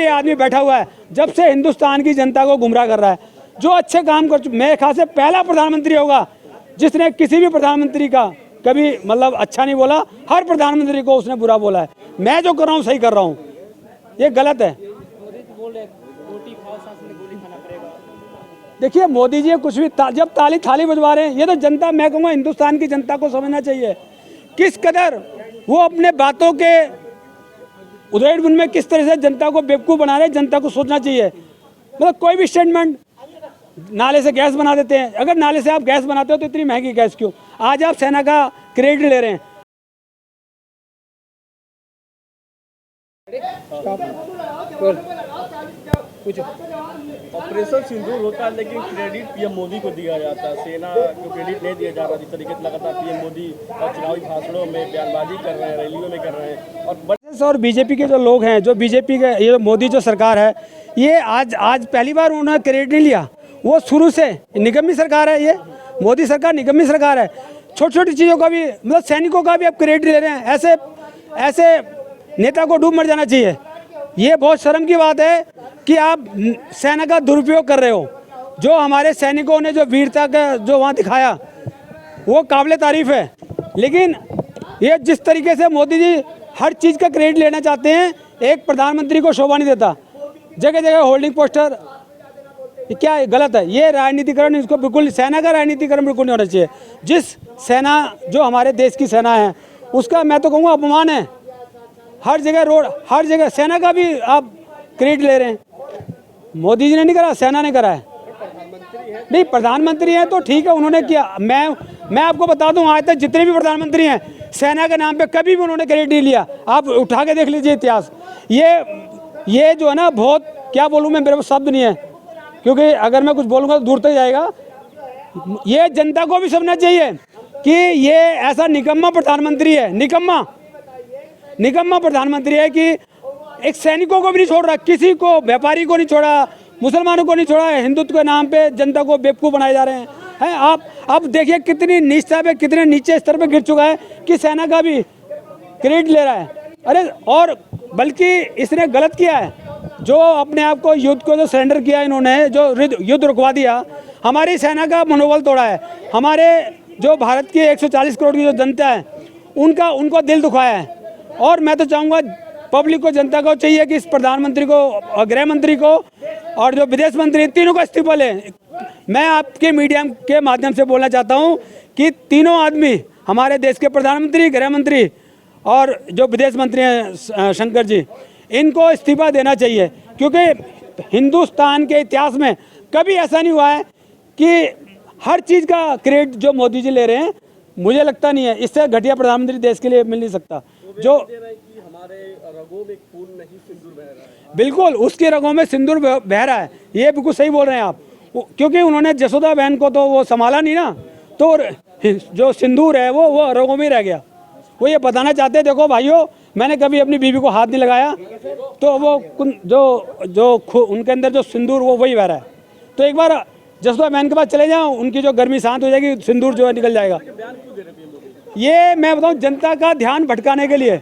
ये आदमी बैठा हुआ है, जब से हिंदुस्तान की जनता को गुमराह कर रहा है, जो अच्छे काम कर, मेरे ख्याल से पहला प्रधानमंत्री होगा जिसने किसी भी प्रधानमंत्री का कभी मतलब अच्छा नहीं बोला। हर प्रधानमंत्री को उसने बुरा बोला है। मैं जो कर रहा हूँ सही कर रहा हूँ, ये गलत है। देखिए मोदी जी कुछ भी जब ताली थाली बजवा रहे हैं, ये तो जनता, मैं कहूँगा हिंदुस्तान की जनता को समझना चाहिए किस कदर वो अपने बातों के उधेड़बुन में किस तरह से जनता को बेवकूफ़ बना रहे हैं। जनता को सोचना चाहिए। मतलब कोई भी स्टेटमेंट, नाले से गैस बना देते हैं। अगर नाले से आप गैस बनाते हो तो इतनी महंगी गैस क्यों? आज आप सेना का क्रेडिट ले रहे हैं। कुछ ऑपरेशन सिंदूर होता है लेकिन क्रेडिट पीएम मोदी को दिया जाता है, सेना को क्रेडिट नहीं दिया जा रहा। जिस तरीके से लगातार पीएम मोदी चुनावी भाषणों में बयानबाजी कर रहे हैं, रैलियों में कर रहे हैं। और बीजेपी के जो लोग हैं, जो बीजेपी के ये मोदी जो सरकार है, ये आज पहली बार उन्होंने क्रेडिट नहीं लिया। वो शुरू से निगम्मी सरकार है। ये मोदी सरकार निगम्मी सरकार है। छोटी छोटी चीज़ों का भी, मतलब सैनिकों का भी आप क्रेडिट ले रहे हैं। ऐसे नेता को डूब मर जाना चाहिए। ये बहुत शर्म की बात है कि आप सेना का दुरुपयोग कर रहे हो। जो हमारे सैनिकों ने जो वीरता का जो वहाँ दिखाया वो काबिल तारीफ है, लेकिन ये जिस तरीके से मोदी जी हर चीज़ का क्रेडिट लेना चाहते हैं, एक प्रधानमंत्री को शोभा नहीं देता। जगह जगह होल्डिंग पोस्टर, क्या गलत है। ये राजनीतिकरण, इसको बिल्कुल, सेना का राजनीतिकरण बिल्कुल नहीं होना चाहिए। जिस सेना, जो हमारे देश की सेना है, उसका मैं तो कहूँगा अपमान है। हर जगह रोड, हर जगह सेना का भी आप क्रेडिट ले रहे हैं। मोदी जी ने नहीं करा, सेना ने करा है। नहीं, प्रधानमंत्री हैं तो ठीक है, उन्होंने किया। मैं आपको बता दूं, आज तक जितने भी प्रधानमंत्री हैं, सेना के नाम पे कभी भी उन्होंने क्रेडिट नहीं लिया। आप उठा के देख लीजिए इतिहास। ये जो है ना, बहुत, क्या बोलूँ मैं, मेरे पास शब्द नहीं है, क्योंकि अगर मैं कुछ बोलूँगा तो दूर तक जाएगा। ये जनता को भी समझना चाहिए कि ये ऐसा निकम्मा प्रधानमंत्री है, निकम्मा प्रधानमंत्री है कि एक सैनिकों को भी नहीं छोड़ रहा, किसी को, व्यापारी को नहीं छोड़ा, मुसलमानों को नहीं छोड़ा। हिंदुत्व के नाम पे जनता को बेवकूफ़ बनाए जा रहे हैं। आप अब देखिए कितनी नीचता पे, कितने नीचे स्तर पे गिर चुका है कि सेना का भी क्रेडिट ले रहा है। अरे, और बल्कि इसने गलत किया है, जो अपने आप को युद्ध को जो सरेंडर किया इन्होंने, जो युद्ध रुकवा दिया, हमारी सेना का मनोबल तोड़ा है। हमारे जो भारत की 140 करोड़ की जो जनता है, उनको दिल दुखाया है। और मैं तो चाहूँगा पब्लिक को, जनता को चाहिए कि इस प्रधानमंत्री को, गृह मंत्री को और जो विदेश मंत्री, तीनों का इस्तीफा लें। मैं आपके मीडिया के माध्यम से बोलना चाहता हूं कि तीनों आदमी, हमारे देश के प्रधानमंत्री, गृह मंत्री और जो विदेश मंत्री हैं शंकर जी, इनको इस्तीफा देना चाहिए। क्योंकि हिंदुस्तान के इतिहास में कभी ऐसा नहीं हुआ है कि हर चीज़ का क्रेडिट जो मोदी जी ले रहे हैं। मुझे लगता नहीं है, इससे घटिया प्रधानमंत्री देश के लिए मिल नहीं सकता। जो हमारे रगों में खून नहीं, सिंदूर बह रहा है। बिल्कुल, उसके रगों में सिंदूर बह रहा है। ये बिल्कुल सही बोल रहे हैं आप, क्योंकि उन्होंने जसोदा बहन को तो वो संभाला नहीं ना, तो जो सिंदूर है वो रगों में रह गया। वो ये बताना चाहते हैं, देखो भाइयों, मैंने कभी अपनी बीवी को हाथ नहीं लगाया, तो वो जो उनके अंदर जो सिंदूर वो वही बह रहा है। तो एक बार जसोदा बहन के पास चले जाओ, उनकी जो गर्मी शांत हो जाएगी, सिंदूर जो है निकल जाएगा। ये मैं बताऊँ, जनता का ध्यान भटकाने के लिए,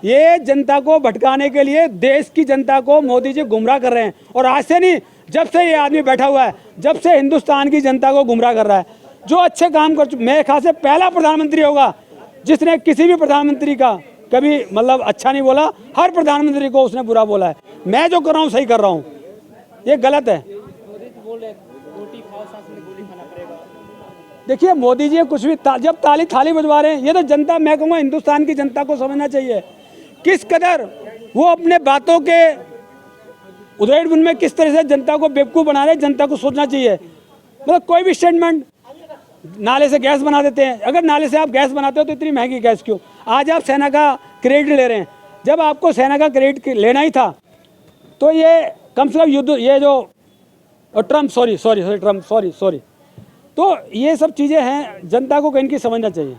ये जनता को भटकाने के लिए, देश की जनता को मोदी जी गुमराह कर रहे हैं। और आज से नहीं, जब से ये आदमी बैठा हुआ है, जब से हिंदुस्तान की जनता को गुमराह कर रहा है। जो अच्छे काम कर, मेरे ख्याल से पहला प्रधानमंत्री होगा जिसने किसी भी प्रधानमंत्री का कभी मतलब अच्छा नहीं बोला। हर प्रधानमंत्री को उसने बुरा बोला है। मैं जो कर रहा हूँ सही कर रहा हूँ, ये गलत है। देखिए मोदी जी कुछ भी जब ताली थाली बजवा रहे हैं, ये तो जनता, मैं कहूँगा हिंदुस्तान की जनता को समझना चाहिए किस कदर वो अपने बातों के उधेड़बुन में किस तरह से जनता को बेवकूफ़ बना रहे हैं। जनता को सोचना चाहिए। मतलब कोई भी स्टेटमेंट, नाले से गैस बना देते हैं। अगर नाले से आप गैस बनाते हो तो इतनी महंगी गैस क्यों? आज आप सेना का क्रेडिट ले रहे हैं। जब आपको सेना का क्रेडिट लेना ही था तो ये कम से कम युद्ध, ये जो ट्रम्प, सॉरी, तो ये सब चीज़ें हैं, जनता को कहीं की समझना चाहिए।